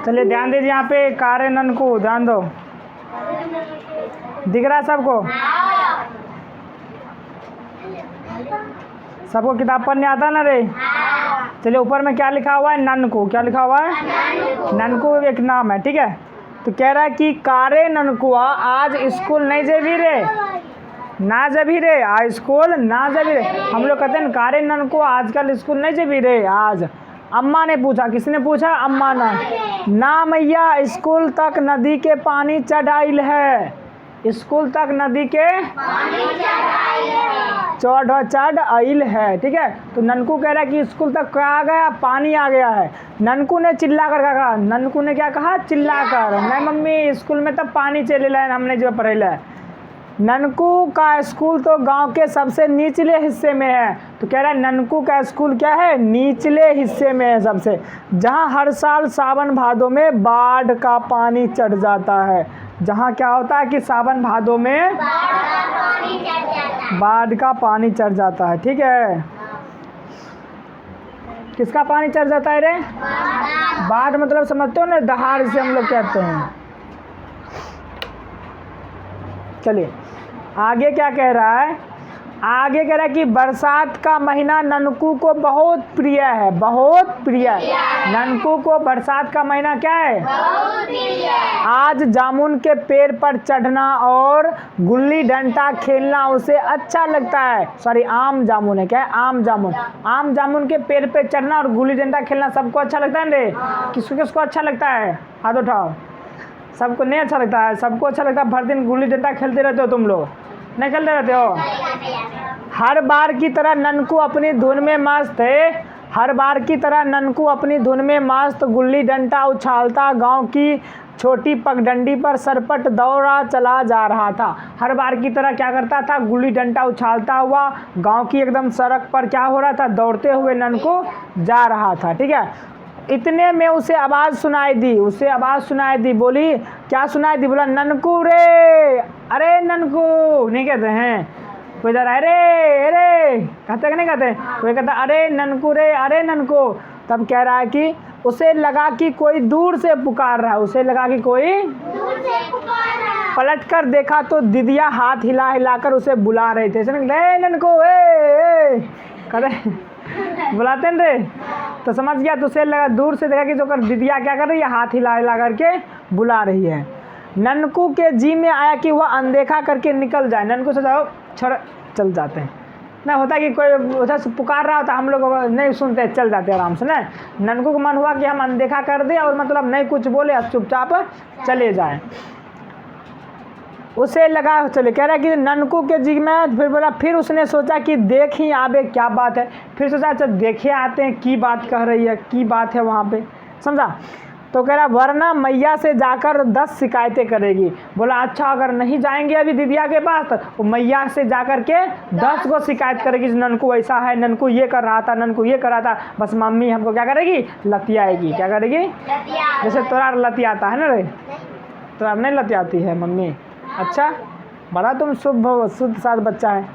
चलिए ध्यान दीजिए, यहाँ पे कारे ननकू, ध्यान दो, दिख रहा है सबको? सबको किताब पढ़ने आता ना रे? चलिए ऊपर में क्या लिखा हुआ है? ननकू। क्या लिखा हुआ है? ननकू एक नाम है, ठीक है। तो कह रहा है कि कारे ननकुआ आज स्कूल नहीं जेबी रे, ना जबी रे, आज स्कूल ना जबी रे। हम लोग कहते हैं कारे ननकुआ आजकल स्कूल नहीं जेबी रे आज। अम्मा ने पूछा, किसने पूछा? अम्मा ने। ना मैया स्कूल तक नदी के पानी चढ़ आइल है, स्कूल तक नदी के चढ़ आइल है, ठीक है। तो ननकू कह रहा है कि स्कूल तक क्या आ गया? पानी आ गया है। ननकू ने चिल्ला कर कहा, ननकू ने क्या कहा? चिल्ला कर, नहीं मम्मी स्कूल में तब पानी चले है, हमने जो पढ़े है। ननकू का स्कूल तो गांव के सबसे निचले हिस्से में है। तो कह रहा है ननकू का स्कूल क्या है? निचले हिस्से में है सबसे, जहां हर साल सावन भादों में बाढ़ का पानी चढ़ जाता है। जहाँ क्या होता है कि सावन भादों में बाढ़ का पानी चढ़ जाता है, ठीक है। किसका पानी चढ़ जाता है रे? बाढ़ मतलब समझते हो ना, दहाड़ से हम लोग कहते हैं। चलिए आगे क्या कह रहा है? आगे कह रहा है कि बरसात का महीना ननकू को बहुत प्रिय है, बहुत प्रिय। ननकू को बरसात का महीना क्या है? बहुत प्रिय। आज जामुन के पेड़ पर चढ़ना और गुल्ली डंडा खेलना उसे अच्छा लगता है। सॉरी, आम जामुन है, क्या है? आम जामुन। आम जामुन के पेड़ पे चढ़ना और गुल्ली डंडा खेलना सबको अच्छा लगता है रे? किसको किसको अच्छा लगता है? हाथ उठाओ। सबको नहीं अच्छा लगता है? सबको अच्छा लगता है। भर दिन गुल्ली डंडा खेलते रहते हो तुम लोग, नहीं खेलते रहते हो? हर बार की तरह ननकू अपनी धुन में मस्त है। हर बार की तरह ननकू अपनी धुन में मस्त गुल्ली डंडा उछालता गांव की छोटी पगडंडी पर सरपट दौड़ा चला जा रहा था। हर बार की तरह क्या करता था? गुल्ली डंडा उछालता हुआ गांव की एकदम सड़क पर क्या हो रहा था? दौड़ते हुए ननकू जा रहा था, ठीक है। इतने में उसे आवाज़ सुनाई दी, उसे आवाज़ सुनाई दी। बोली क्या सुनाई दी? बोला ननकू रे, अरे ननकू नहीं कहते हैं कोई इधर, अरे अरे कहते कि नहीं कहते? कोई कहता अरे ननकू रे, अरे ननकू। तब कह रहा है कि उसे लगा कि कोई दूर से पुकार रहा है, उसे लगा कि कोई दूर से पुकार रहा है। पलट कर देखा तो दीदिया हाथ हिला हिलाकर उसे बुला रहे थे। ननकू ए कहते बुलाते हैं रे, तो समझ गया। तो उसे लगा, दूर से देखा कि जो कर दीदिया क्या कर रही है? हाथ हिला हिला करके बुला रही है। ननकू के जी में आया कि वह अनदेखा करके निकल जाए। ननकू से जाओ छोड़, चल जाते हैं ना। होता है कि कोई उधर से पुकार रहा होता, हम लोग नहीं सुनते, चल जाते आराम से ना। ननकू को मन हुआ कि हम अनदेखा कर दें और मतलब नहीं कुछ बोले, चुपचाप चले जाएं। उसे लगा चले, कह रहा है कि ननकू के जी में फिर बोला, फिर उसने सोचा कि देख ही आबे क्या बात है। फिर सोचा चल देखे आते हैं की बात कह रही है, की बात है वहाँ पे, समझा। तो कह रहा वरना मैया से जाकर 10 शिकायतें करेगी। बोला अच्छा अगर नहीं जाएंगे अभी दीदिया के पास तो मैया से जाकर के 10 को शिकायत करेगी, ननकू ऐसा है, ननकू ये कर रहा था, ननकू ये कर रहा था। बस मम्मी हमको क्या करेगी? लतियाएगी। क्या करेगी? जैसे तोरा लतियाता है ना रे, तो अब नहीं लतियाती है मम्मी? अच्छा, बड़ा तुम शुद्ध साथ बच्चा है।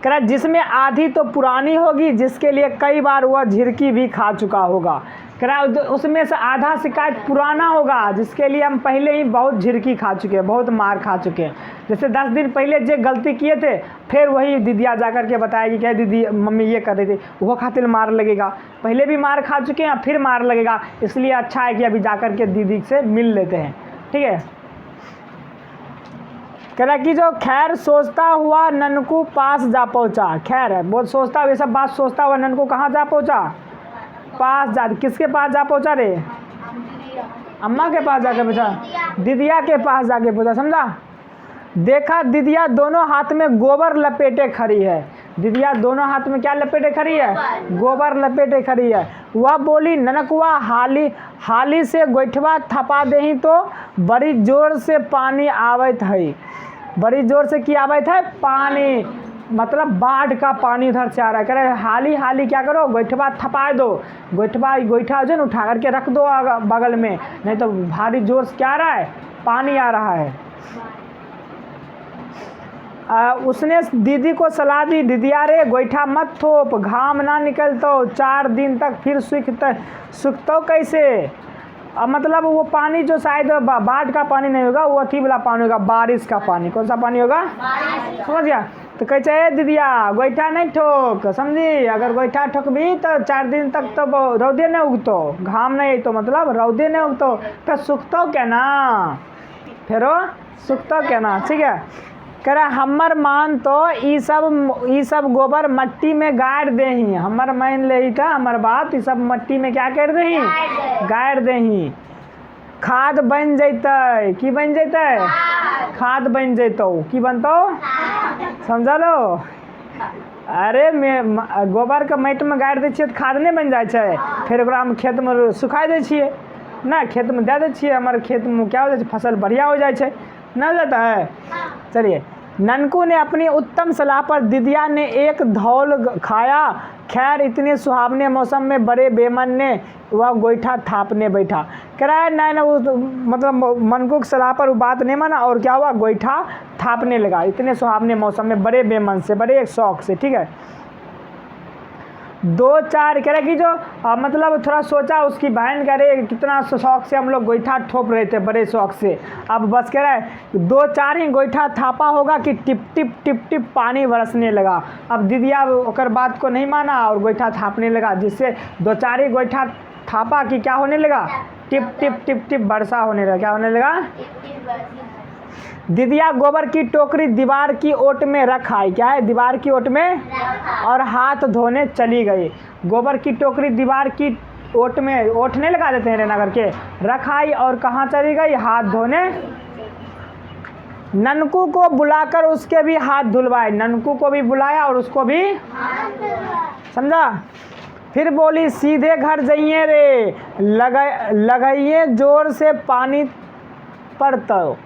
कह रहा जिसमें आधी तो पुरानी होगी, जिसके लिए कई बार वह झिरकी भी खा चुका होगा। कह रहा उसमें से आधा शिकायत पुराना होगा, जिसके लिए हम पहले ही बहुत झिरकी खा चुके हैं, बहुत मार खा चुके हैं। जैसे 10 दिन पहले जो गलती किए थे, फिर वही दीदिया जा कर के बताएगी क्या दीदी मम्मी ये कर रही थी, वो खातिर मार लगेगा। पहले भी मार खा चुके हैं, फिर मार लगेगा। इसलिए अच्छा है कि अभी जा कर के दीदी से मिल लेते हैं, ठीक है। कह रहा कि जो खैर सोचता हुआ ननकू पास जा पहुंचा। खैर है बहुत सोचता हुआ, ये सब बात सोचता हुआ ननकू कहाँ जा पहुंचा? पास जा। किसके पास जा पहुंचा रे? अम्मा के पास जाके पहुंचा, दीदिया के पास जाके पहुंचा, समझा। देखा दीदिया दोनों हाथ में गोबर लपेटे खड़ी है। दीदिया दोनों हाथ में क्या लपेटे खड़ी है? गोबर लपेटे खड़ी है। वह बोली ननकुआ हाली से गोइठवा थपा देही तो बड़ी जोर से पानी आवत है। बड़ी जोर से की आवत है? पानी, मतलब बाढ़ का पानी उधर से आ रहा है। कह रहे हाली हाली क्या करो? गोइठवा थपा दो। गोइठा जो उठा करके रख दो बगल में, नहीं तो भारी जोर से क्या आ रहा है? पानी आ रहा है। उसने दीदी को सलाह दी, दीदिया रे गोईठा मत थोप, घाम ना निकलतो 4 दिन तक, फिर सूखतो कैसे। मतलब वो पानी जो शायद बाढ़ का पानी नहीं होगा, वो अथी वाला पानी होगा, बारिश का पानी। कौन सा पानी होगा? समझ गया। तो कहे चाहे दीदिया गोईठा नहीं ठोक, समझी। अगर गोईठा ठोकबी तो 4 दिन तक तो रौदे नहीं उगतो, घाम नहीं तो मतलब रौदे नहीं उगतो, तो सूखतो क्या ना, फिर सूखतो क्या ना। ठीक है। कह रहा हमर मान तो ई सब गोबर मट्टी में गाड़ देही, हमर मान ले था हमर बात, ई सब मट्टी में क्या कर देही, गाड़ देही, खाद बन जैतै। की बन जैतै? खाद बन जैतौ। की बनतौ? समझ लो। अरे गोबर के माटि में गाड़ि दै छियै तऽ खाद नहीं बन जाइ छै, फिर ओकरा हम खेत में सुखा दै छियै ना, खेत में दे दै छियै, हमारे खेत में क्या हो जाइ छै, फसल बढ़िया हो जाइ छै, ना हो जाता है। चलिए, ननकू ने अपनी उत्तम सलाह पर दिदिया ने एक धौल खाया। खैर इतने सुहावने मौसम में बड़े बेमन ने वह गोईठा थापने बैठा। कह रहा है नहीं ना, वो मतलब मनकू की सलाह पर वो बात नहीं माना, और क्या हुआ, गोईठा थापने लगा इतने सुहावने मौसम में, बड़े बेमन से, बड़े एक शौक से। ठीक है। 2-4 कह रहे कि जो मतलब थोड़ा सोचा, उसकी बहन कह रही कितना शौक से हम लोग गोईठा ठोप रहे थे, बड़े शौक से। अब बस कह रहा है 2-4 ही गोईठा थापा होगा कि टिप टिप टिप टिप पानी बरसने लगा। अब दीदिया ओकर बात को नहीं माना और गोईठा थापने लगा, जिससे 2-4 ही गोईठा थापा कि क्या होने लगा, टिप टिप टिप टिप वर्षा होने लगा। क्या होने लगा? दीदिया गोबर की टोकरी दीवार की ओट में रख आई। क्या है? दीवार की ओट में, और हाथ धोने चली गई। गोबर की टोकरी दीवार की ओट में, ओट नहीं लगा देते हैं रेना करके, रख आई और कहाँ चली गई, हाथ धोने। ननकू को बुलाकर उसके भी हाथ धुलवाए। ननकू को भी बुलाया और उसको भी, समझा। फिर बोली सीधे घर जाइए रे, लगाइए जोर से पानी पड़तो।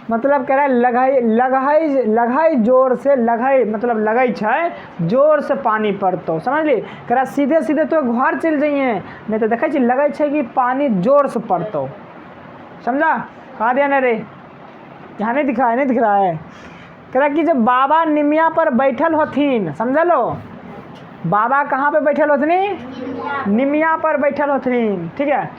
मतलब कह रहा है लगई जोर से, लगई मतलब लगई छै जोर से पानी पड़तो, समझ ली। कह रहा सीधे सीधे तो घर चल जाइए, नहीं तो देखे छी लगई छै कि पानी जोर से पड़तो, समझा। कहा दिया ना रे, यहाँ नहीं दिख रहा है। कह रहा कि जब बाबा निमिया पर बैठल होथिन, समझ लो, बाबा कहाँ पे बैठल होथिन, निमिया पर बैठल होथिन। ठीक है।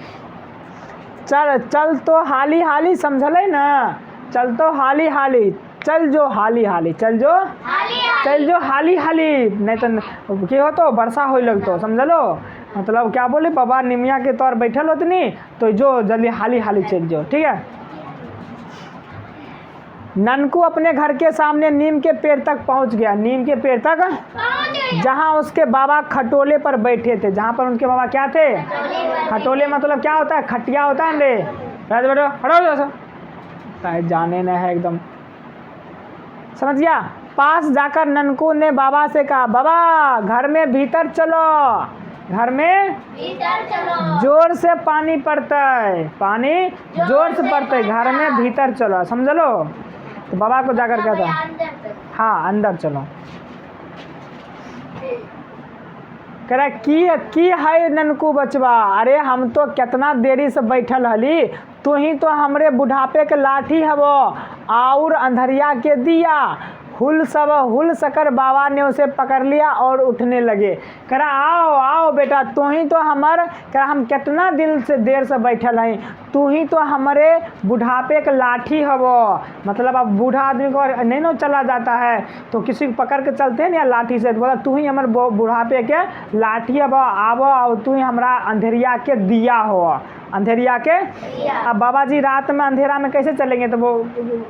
चल तो हाली हाली, समझल ना, चल तो हाली हाली, चल जो हाली हाली, चल जो हाली हाली, नहीं तो क्या हो तो वर्षा हो लगतो, समझ लो। मतलब क्या बोले, बाबा निमिया के तौर बैठल होतनी, तो जो जल्दी हाली हाली चल जो। ठीक है। ननकू अपने घर के सामने नीम के पेड़ तक पहुंच गया। नीम के पेड़ तक, जहां उसके बाबा खटोले पर बैठे थे। जहां पर उनके बाबा क्या थे, खटोले मतलब क्या होता है, खटिया होता है रे, बैठो हटो, जाने न है एकदम, समझ गया। पास जाकर ननकू ने बाबा से कहा, बाबा घर में भीतर चलो, घर में भीतर चलो, जोर से पानी पड़ता है, पानी जोर से पड़ता है, घर में भीतर चलो, समझ लो। तो बाबा को जाकर कहता, हाँ अंदर चलो। कह रहा की है ननकू बचवा, अरे हम तो कितना देरी से बैठल हली, तू ही तो हमरे बुढ़ापे के लाठी हवो और अंधरिया के दिया। हुल सकर बाबा ने उसे पकड़ लिया और उठने लगे। कह रहा आओ बेटा, तू ही तो हमार, कह रहा हम कितना देर से बैठल हैं, तू ही तो हमारे बुढ़ापे के लाठी हवो। मतलब अब बूढ़ा आदमी को नहीं ना चला जाता है तो किसी को पकड़ के चलते हैं ना लाठी से, बोला तू ही हमारे बुढ़ापे के लाठी हवो, आवो और तू ही हमारा अंधेरिया के दिया हो, अंधेरिया के। अब बाबा जी रात में अंधेरा में कैसे चलेंगे, तो वो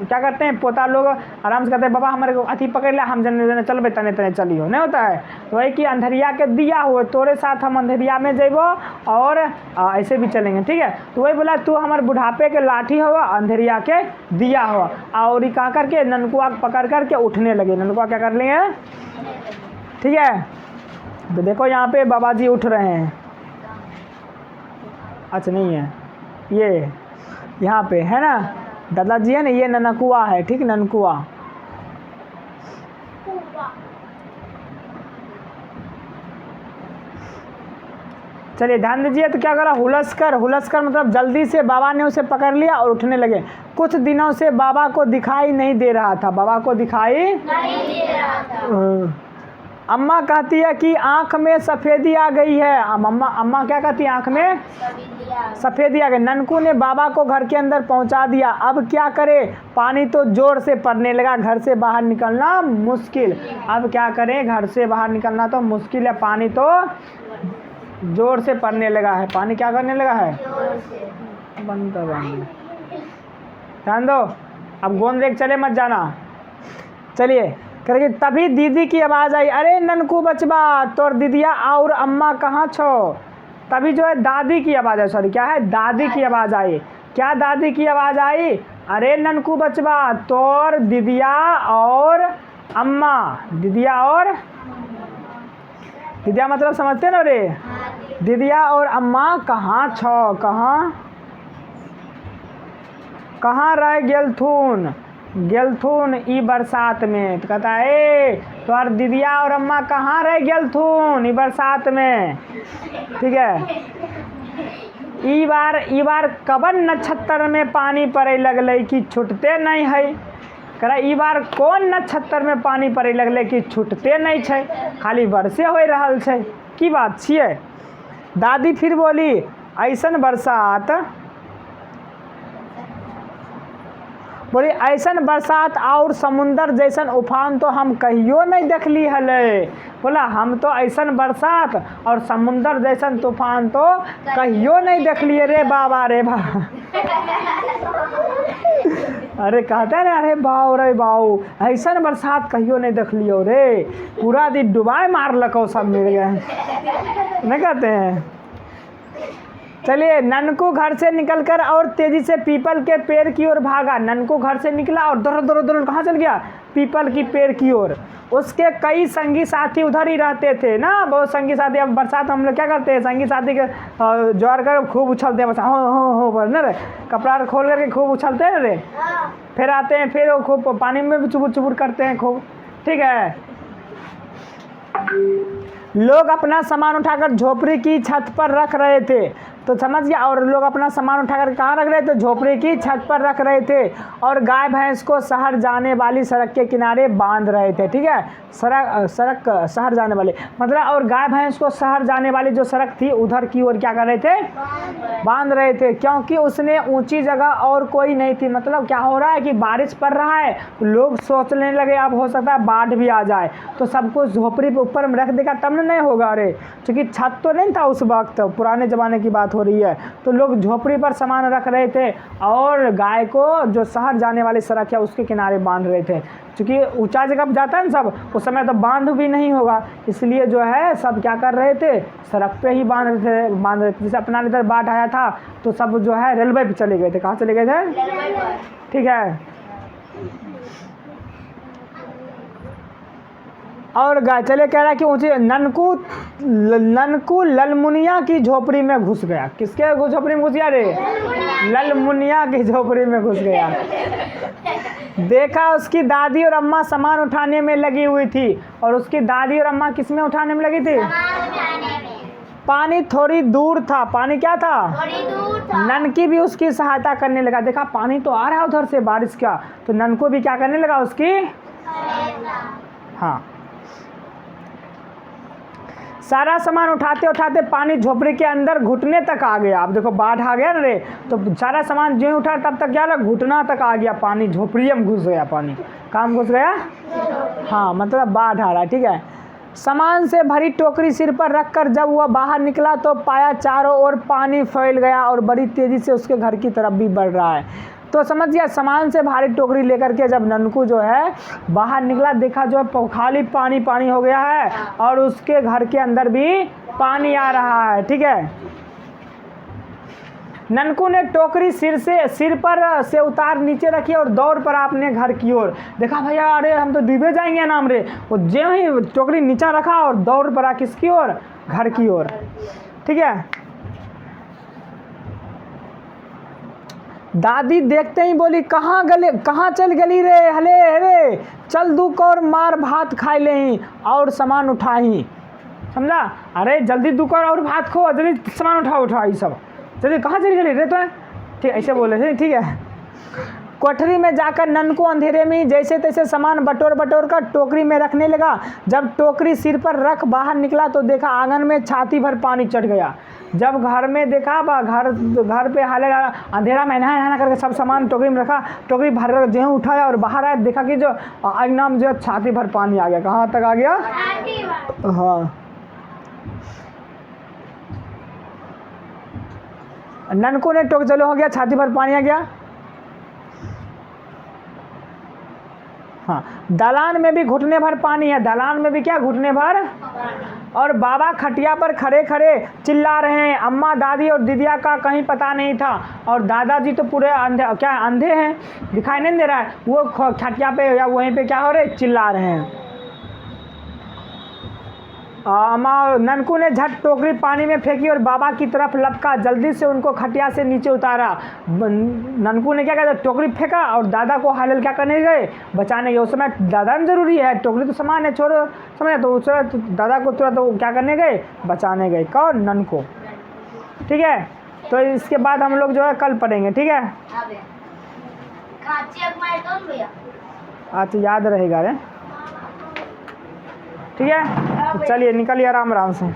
क्या करते हैं, पोता लोग आराम से कहते हैं बाबा हमारे को अथी पकड़ लिया, हम जने चलबे तने तने चलियो, नहीं होता है। तो वही कि अंधेरिया के दिया हुए, तोरे साथ हम अंधेरिया में जेबो और ऐसे भी चलेंगे। ठीक है। तो वही बोला तू हमारे बुढ़ापे के लाठी हो, अंधेरिया के दिया हो। और ये कहा करके ननकुआ पकड़ करके उठने लगे। ननकुआ क्या कर लेंगे, ठीक है। तो देखो यहाँ पे बाबा जी उठ रहे हैं, अच्छा नहीं है ये यहाँ पे है ना, दादाजी है ना, ये ननकुआ है, ठीक, ननकुआ। चलिए ध्यान दीजिए। तो क्या करा, हुलसकर, हुलसकर मतलब जल्दी से बाबा ने उसे पकड़ लिया और उठने लगे। कुछ दिनों से बाबा को दिखाई नहीं दे रहा था, बाबा को दिखाई नहीं दे रहा था। अम्मा कहती है कि आँख में सफ़ेदी आ गई है। अम्मा क्या कहती है, आँख में सफ़ेदी आ गई। ननकू ने बाबा को घर के अंदर पहुंचा दिया। अब क्या करे, पानी तो ज़ोर से पड़ने लगा, घर से बाहर निकलना मुश्किल। अब क्या करें, घर से बाहर निकलना तो मुश्किल है, पानी तो ज़ोर से पड़ने लगा है। पानी क्या करने लगा है, बंद ध्यान दो। अब गोंद देख चले मत जाना। चलिए करके तभी दीदी की आवाज़ आई, अरे ननकू बचबा, तोर दीदिया और अम्मा कहाँ छो। तभी जो है दादी की आवाज़ आई, सॉरी क्या है, दादी की आवाज़ आई। क्या दादी की आवाज़ आई, अरे ननकू बचबा, तोर दीदिया और अम्मा, दीदिया और दीदिया मतलब समझते ना रे, दीदिया और अम्मा कहाँ छो, कहाँ रह गेलथुन, गेलथुन ई बरसात में। तो कहता है तो और दीदिया और अम्मा कहाँ रह गेलथुन ई बरसात में। ठीक है, ई बार कबन नक्षत्र में पानी पड़े लगले कि छूटते नहीं है। कह ई बार कौन नक्षत्र में पानी पड़े लगले कि छूटते नहीं छै, खाली वर्षे हो रहल छै, की बात छियै। दादी फिर बोली, ऐसन बरसात, बोली ऐसन बरसात और समुंदर जैसन उफान तो हम कहियो नहीं देखली हले। बोला हम तो ऐसन बरसात और समुंदर जैसन तूफान तो कहियो नहीं देखलिए रे बाबा, रे बाबा। अरे कहते हैं अरे बाऊ रे बाऊ, ऐसन बरसात कहियो नहीं देखलियो रे, पूरा दिन डुबाए मार लको सब मिल गए, नहीं कहते हैं। चलिए ननकू घर से निकलकर और तेजी से पीपल के पेड़ की ओर भागा। ननकू घर से निकला और दौड़ कहाँ चल गया, पीपल की पेड़ की ओर। उसके कई संगी साथी उधर ही रहते थे ना, बहुत संगी साथी। अब बरसात हम लोग क्या करते हैं, संगी साथी के जोड़ कर खूब उछलते हैं, बस हो पर ना रे, कपड़ा खोल करके खूब उछलते हैं रे, फिर आते हैं, फिर वो खूब पानी में भी चुबुर चुबुर करते हैं खूब। ठीक है, लोग अपना सामान उठाकर झोपड़ी की छत पर रख रहे थे, तो समझ गया। और लोग अपना सामान उठाकर कहाँ रख रहे थे, झोपड़ी की छत पर रख रहे थे। और गाय भैंस को शहर जाने वाली सड़क के किनारे बांध रहे थे। ठीक है, सड़क शहर जाने वाले मतलब, और गाय भैंस को शहर जाने वाली जो सड़क थी उधर की ओर क्या कर रहे थे, बांध रहे थे, क्योंकि उसने ऊंची जगह और कोई नहीं थी। मतलब क्या हो रहा है कि बारिश पड़ रहा है, लोग सोचने लगे अब हो सकता है बाढ़ भी आ जाए, तो सबको झोपड़ी पे ऊपर में रख देगा तब न नहीं होगा। अरे क्योंकि छत तो नहीं था उस वक्त, पुराने ज़माने की बात हो रही है, तो लोग झोपड़ी पर सामान रख रहे थे और गाय को जो शहर जाने वाली सड़क है उसके किनारे बांध रहे थे। क्योंकि ऊंचा जगह पर जाता है ना सब, उस समय तो बांध भी नहीं होगा, इसलिए जो है सब क्या कर रहे थे, सड़क पे ही बांध रहे थे। जैसे अपना इधर बाढ़ आया था तो सब जो है रेलवे पे चले गए थे। कहाँ चले गए थे, ठीक है। और गाय चले कह रहा है कि ऊँची ननकू ललमुनिया की झोपड़ी में घुस गया। किसके झोपड़ी में घुस गया रे, ललमुनिया की झोपड़ी में घुस गया। देखा उसकी दादी और अम्मा सामान उठाने में लगी हुई थी। और उसकी दादी और अम्मा किस में उठाने में लगी थी, पानी थोड़ी दूर था। पानी क्या था, थोड़ी दूर था। ननकी भी उसकी सहायता करने लगा। देखा पानी तो आ रहा है उधर से बारिश का, तो ननकू भी क्या करने लगा, उसकी, हाँ। सारा सामान उठाते उठाते पानी झोपड़ी के अंदर घुटने तक आ गया। अब देखो बाढ़ आ गया ना रे, तो सारा सामान जो उठा तब तक क्या लगा, घुटना तक आ गया पानी, झोपड़ी में घुस गया पानी। काम घुस गया, हाँ, मतलब बाढ़ आ रहा है। ठीक है, सामान से भरी टोकरी सिर पर रखकर जब वह बाहर निकला तो पाया चारों ओर पानी फैल गया और बड़ी तेजी से उसके घर की तरफ भी बढ़ रहा है। तो समझ गया, सामान से भारी टोकरी लेकर के जब ननकू जो है बाहर निकला, देखा जो है खाली पानी पानी हो गया है और उसके घर के अंदर भी पानी आ रहा है। ठीक है, ननकू ने टोकरी सिर पर से उतार नीचे रखी और दौड़ पर अपने घर की ओर। देखा भैया अरे हम तो डूबे जाएंगे नाम रे, वो जो ही टोकरी नीचा रखा और दौड़ पर किसकी ओर, घर की ओर। ठीक है, दादी देखते ही बोली, कहाँ चल गली रे, हले चल दुख और मार भात खाए ले और सामान उठाही। समझा। अरे जल्दी दुकान और भात खो, जल्दी सामान उठाओ उठाओ, ये सब जल्दी कहाँ चली गई रे तो है, ठीक ऐसे बोले थे, ठीक है। कोठरी में जाकर ननको अंधेरे में जैसे तैसे सामान बटोर बटोर कर टोकरी में रखने लगा। जब टोकरी सिर पर रख बाहर निकला तो देखा आंगन में छाती भर पानी चढ़ गया। जब घर में देखा घर पे हाले अंधेरा में नहा करके सब सामान टोकरी में रखा, टोकरी भर जो उठाया और बाहर आया, देखा कि जो एकदम जो छाती भर पानी आ गया। कहाँ तक आ गया? हाँ। ननको ने टोक चलो हो गया, छाती भर पानी आ गया। हाँ, दालान में भी घुटने भर पानी है, दालान में भी क्या घुटने भर। और बाबा खटिया पर खड़े खड़े चिल्ला रहे हैं। अम्मा दादी और दीदिया का कहीं पता नहीं था, और दादाजी तो पूरे अंधे, क्या अंधे हैं, दिखाई नहीं दे रहा है, वो खटिया पे या वहीं पे क्या हो रहे, चिल्ला रहे हैं। अम्मा ननकू ने झट टोकरी पानी में फेंकी और बाबा की तरफ लपका, जल्दी से उनको खटिया से नीचे उतारा। ननकू ने क्या किया, टोकरी फेंका और दादा को हालल क्या करने गए, बचाने गए। उस समय दादा में जरूरी है, टोकरी तो सामान है, छोड़ो समझे, तो उस समय तो दादा को तुरंत तो क्या करने गए, बचाने गए। कौन? ननको, ठीक है। तो इसके बाद हम लोग जो है कल पढ़ेंगे, ठीक है। अच्छा याद रहेगा रे, ठीक है। तो चलिए निकलिए आराम आराम से।